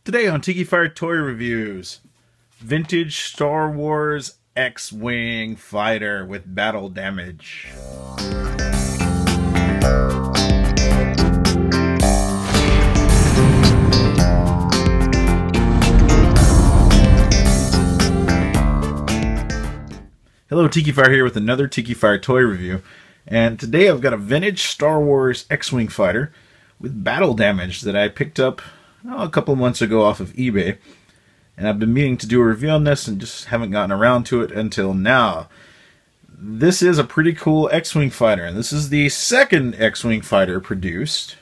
Today on Tikifire Toy Reviews, vintage Star Wars X-Wing fighter with battle damage. Hello, Tikifire here with another Tikifire Toy Review, and today I've got a vintage Star Wars X-Wing fighter with battle damage that I picked up a couple months ago off of eBay, and I've been meaning to do a review on this and just haven't gotten around to it until now. This is a pretty cool X-Wing fighter, and this is the second X-Wing fighter produced.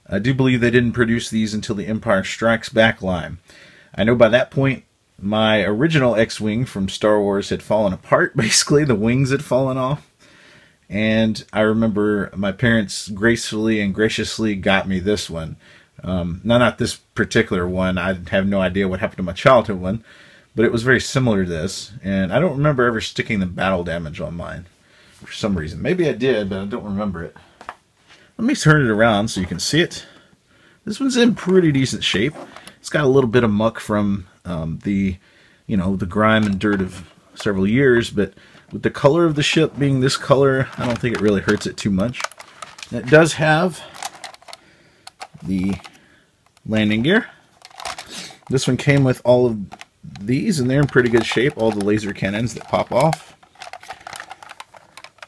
I do believe they didn't produce these until the Empire Strikes Back line. I know by that point my original X-Wing from Star Wars had fallen apart. Basically, the wings had fallen off. And I remember my parents gracefully and graciously got me this one. Not this particular one. I have no idea what happened to my childhood one, but it was very similar to this. And I don't remember ever sticking the battle damage on mine for some reason. Maybe I did, but I don't remember it. Let me turn it around so you can see it. This one's in pretty decent shape. It's got a little bit of muck from the grime and dirt of several years, but with the color of the ship being this color, I don't think it really hurts it too much. And it does have the landing gear. This one came with all of these, and they're in pretty good shape. All the laser cannons that pop off,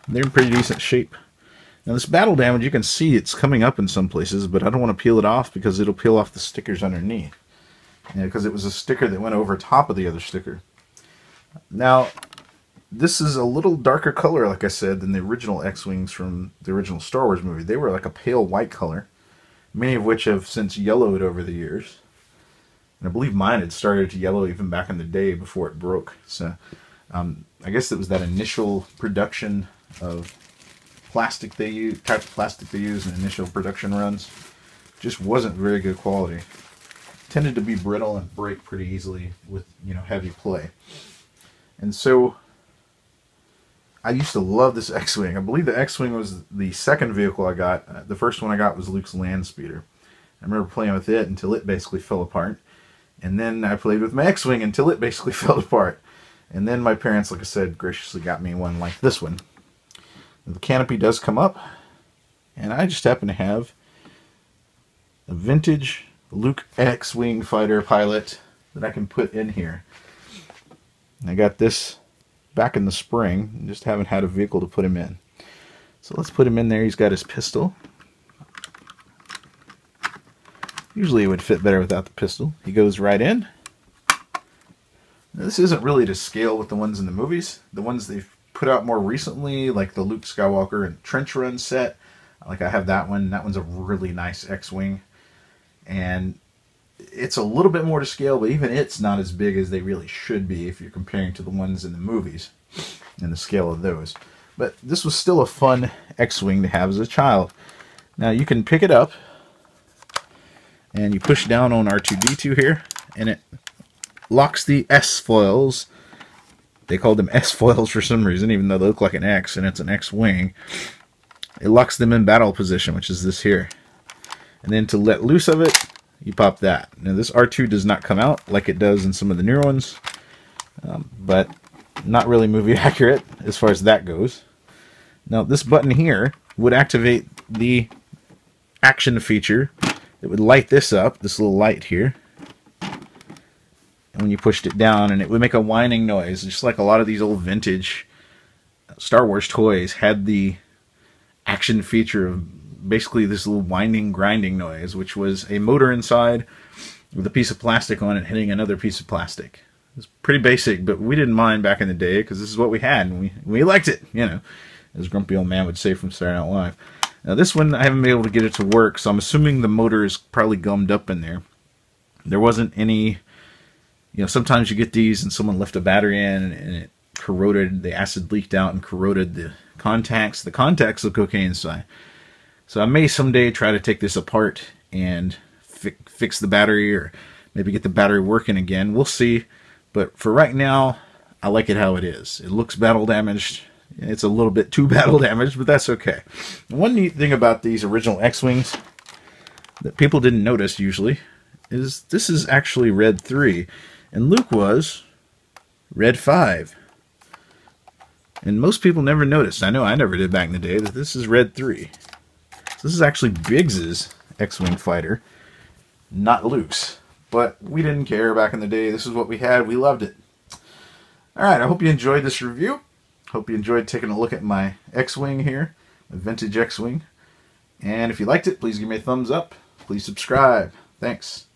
they're in pretty decent shape. Now this battle damage, you can see it's coming up in some places, but I don't want to peel it off because it'll peel off the stickers underneath. Because it was a sticker that went over top of the other sticker. Now, this is a little darker color, like I said, than the original X-Wings from the original Star Wars movie. They were like a pale white color, many of which have since yellowed over the years. And I believe mine had started to yellow even back in the day before it broke. So I guess it was that initial production of plastic they used, type of plastic they used in initial production runs. Just wasn't very good quality. Tended to be brittle and break pretty easily with heavy play. And so I used to love this X-Wing. I believe the X-Wing was the second vehicle I got. The first one I got was Luke's land speeder. I remember playing with it until it basically fell apart. And then I played with my X-Wing until it basically fell apart. And then my parents, like I said, graciously got me one like this one. The canopy does come up, and I just happen to have a vintage Luke X-Wing fighter pilot that I can put in here. And I got this back in the spring, just haven't had a vehicle to put him in. So let's put him in there. He's got his pistol. Usually it would fit better without the pistol. He goes right in. Now, this isn't really to scale with the ones in the movies. The ones they've put out more recently, like the Luke Skywalker and Trench Run set, like I have that one. That one's a really nice X-Wing. And it's a little bit more to scale, but even it's not as big as they really should be if you're comparing to the ones in the movies and the scale of those. But this was still a fun X-Wing to have as a child. Now you can pick it up and you push down on R2-D2 here, and it locks the S-foils. They called them S-foils for some reason, even though they look like an X and it's an X-Wing. It locks them in battle position, which is this here. And then to let loose of it, you pop that. Now this R2 does not come out like it does in some of the newer ones, but not really movie accurate as far as that goes. Now this button here would activate the action feature. It would light this up, this little light here. And when you pushed it down, and it would make a whining noise, just like a lot of these old vintage Star Wars toys had the action feature of basically this little whining, grinding noise, which was a motor inside with a piece of plastic on it hitting another piece of plastic. It's pretty basic, but we didn't mind back in the day because this is what we had, and we liked it, as Grumpy Old Man would say from Saturday Night Live. Now this one, I haven't been able to get it to work, so I'm assuming the motor is probably gummed up in there. There wasn't any, sometimes you get these and someone left a battery in and it corroded, the acid leaked out and corroded the contacts. The contacts look okay inside. So I may someday try to take this apart and fix the battery, or maybe get the battery working again. We'll see. But for right now, I like it how it is. It looks battle damaged. It's a little bit too battle damaged, but that's okay. One neat thing about these original X-Wings that people didn't notice usually is this is actually red 3, and Luke was red 5. And most people never noticed, I know I never did back in the day, that this is red 3. So this is actually Biggs's X-Wing fighter, not Luke's. But we didn't care back in the day. This is what we had. We loved it. Alright, I hope you enjoyed this review. Hope you enjoyed taking a look at my X-Wing here, a vintage X-Wing. And if you liked it, please give me a thumbs up. Please subscribe. Thanks.